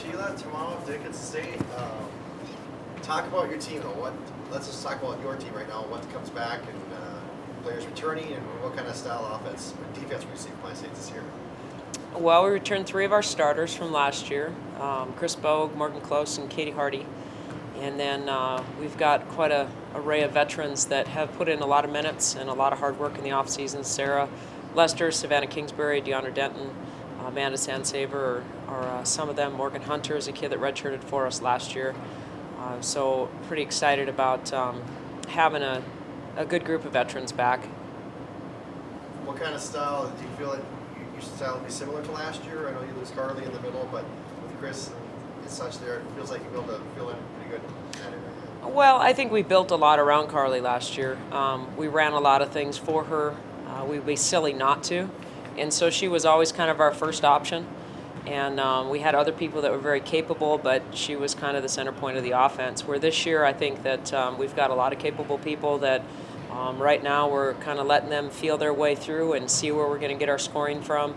Sheila, tomorrow, Dickinson State. Talk about your team, though. Let's just talk about your team right now. What comes back and players returning, and what kind of style offense or defense we see from my State this year. Well, we returned 3 of our starters from last year, Chris Bogue, Morgan Klose, and Katie Hardy. And then we've got quite an array of veterans that have put in a lot of minutes and a lot of hard work in the offseason. Sarah Lester, Savannah Kingsbury, Deandra Denton, Amanda Sansaver are some of them. Morgan Hunter is a kid that redshirted for us last year. So pretty excited about having a good group of veterans back. What kind of style do you feel like your style will be similar to last year? I know you lose Carly in the middle, but with Chris and such there, it feels like you'll be able to fill in pretty good in that area. Well, I think we built a lot around Carly last year. We ran a lot of things for her. We'd be silly not to. And so she was always kind of our first option. And we had other people that were very capable, but she was kind of the center point of the offense. Where this year, I think that we've got a lot of capable people that right now we're kind of letting them feel their way through and see where we're going to get our scoring from.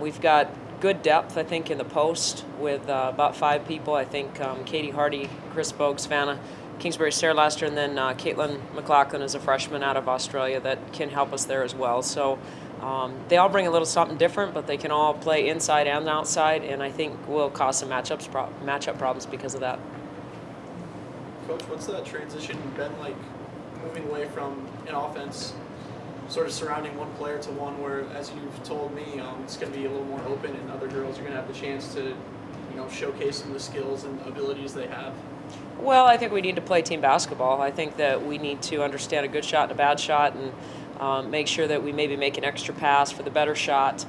We've got good depth, I think, in the post with about 5 people. I think Katie Hardy, Chris Bogue, Savannah Kingsbury, Sarah Lester, and then Caitlin McLaughlin is a freshman out of Australia that can help us there as well. So they all bring a little something different, but they can all play inside and outside, and I think we'll cause some matchup problems because of that. Coach, what's that transition been like, moving away from an offense sort of surrounding one player to one where, as you've told me, it's going to be a little more open and other girls are going to have the chance to, showcase some of the skills and abilities they have? Well, I think we need to play team basketball. I think that we need to understand a good shot and a bad shot and make sure that we maybe make an extra pass for the better shot.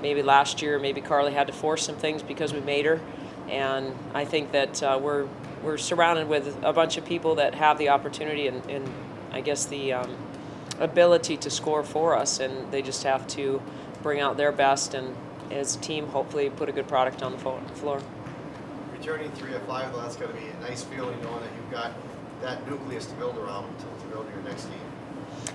Maybe last year, maybe Carly had to force some things because we made her. And I think that we're surrounded with a bunch of people that have the opportunity and I guess the ability to score for us, and they just have to bring out their best and as a team hopefully put a good product on the floor. Returning 3 of 5, though, that's going to be a nice feeling knowing that you've got that nucleus to build around to build your next team.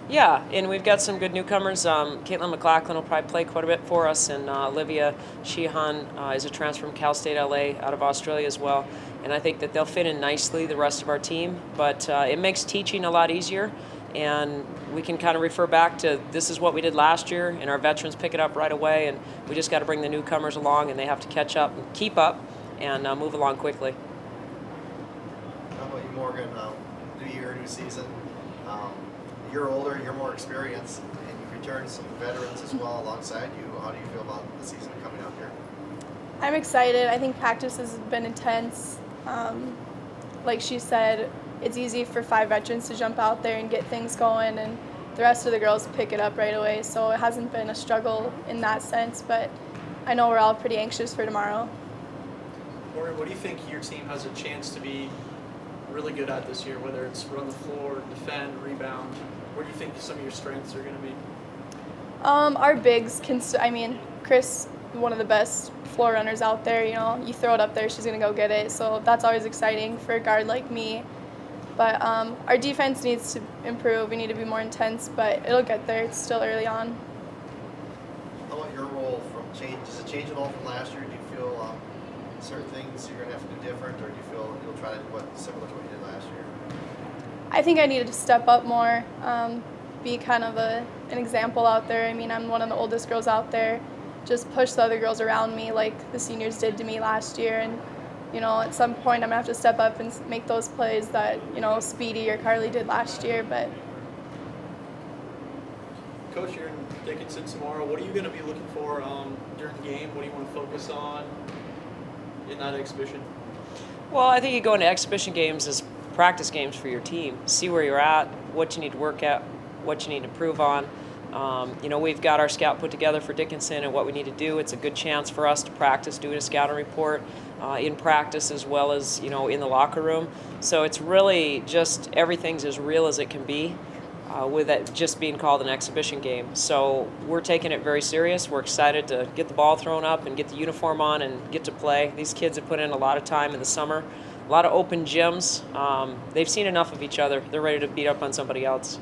Yeah, and we've got some good newcomers. Caitlin McLaughlin will probably play quite a bit for us, and Olivia Sheehan is a transfer from Cal State LA out of Australia as well. And I think that they'll fit in nicely, the rest of our team. But it makes teaching a lot easier, and we can kind of refer back to this is what we did last year, and our veterans pick it up right away, and we just got to bring the newcomers along, and they have to catch up and keep up and move along quickly. How about you, Morgan? New year, new season. You're older, you're more experienced, and you've returned some veterans as well alongside you. How do you feel about the season coming up here? I'm excited. I think practice has been intense. Like she said, it's easy for 5 veterans to jump out there and get things going, and the rest of the girls pick it up right away. So it hasn't been a struggle in that sense, but I know we're all pretty anxious for tomorrow. Morgan, what do you think your team has a chance to be really good at this year, whether it's run the floor, defend, rebound? Where do you think some of your strengths are going to be? Our bigs Chris, one of the best floor runners out there. You throw it up there, she's going to go get it. So that's always exciting for a guard like me. But our defense needs to improve. We need to be more intense, but it'll get there. It's still early on. How about your role does it change at all from last year? Do you feel certain things you're going to have to do different, or do you feel you'll try to do similar to what you did last year? I think I needed to step up more, be kind of an example out there. I'm one of the oldest girls out there. Just push the other girls around me like the seniors did to me last year. And, at some point I'm going to have to step up and make those plays that, Speedy or Carly did last year. But Coach, you're in Dickinson tomorrow. What are you going to be looking for during the game? What do you want to focus on in that exhibition? Well, I think you go into exhibition games as practice games for your team. See where you're at, what you need to work at, what you need to improve on. We've got our scout put together for Dickinson and what we need to do. It's a good chance for us to practice doing a scouting report in practice as well as, in the locker room. So it's really just everything's as real as it can be with it just being called an exhibition game. So we're taking it very serious. We're excited to get the ball thrown up and get the uniform on and get to play. These kids have put in a lot of time in the summer, a lot of open gyms. They've seen enough of each other. They're ready to beat up on somebody else.